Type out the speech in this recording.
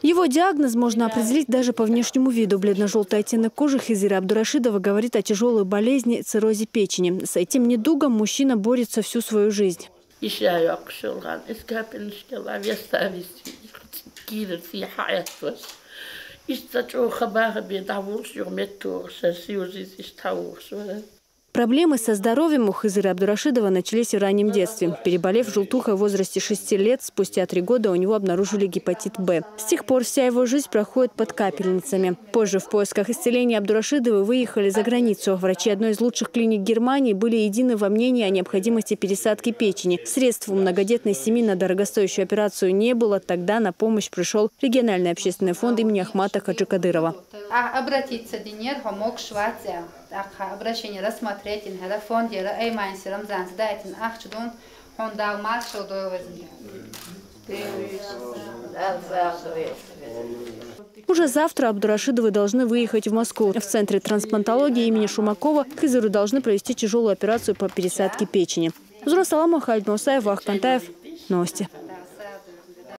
Его диагноз можно определить даже по внешнему виду. Бледно-желтый оттенок кожи Хизира Абдурашидова говорит о тяжелой болезни циррозе печени. С этим недугом мужчина борется всю свою жизнь. Проблемы со здоровьем у Хизира Абдурашидова начались в раннем детстве. Переболев желтухой в возрасте 6 лет, спустя 3 года у него обнаружили гепатит Б. С тех пор вся его жизнь проходит под капельницами. Позже в поисках исцеления Абдурашидовы выехали за границу. Врачи одной из лучших клиник Германии были едины во мнении о необходимости пересадки печени. Средств у многодетной семьи на дорогостоящую операцию не было. Тогда на помощь пришел региональный общественный фонд имени Ахмата Хаджикадырова. Обратиться Денер помог Швеция. Обращение рассмотреть на фонде Эймайнс Рамзан сдает Ахчудун, он дал маршал до Уже завтра Абдурашидовы должны выехать в Москву. В центре трансплантологии имени Шумакова Хизиру должны провести тяжелую операцию по пересадке печени. Зура Саламова, Халид Мусаев, Вах Кантаев. Новости.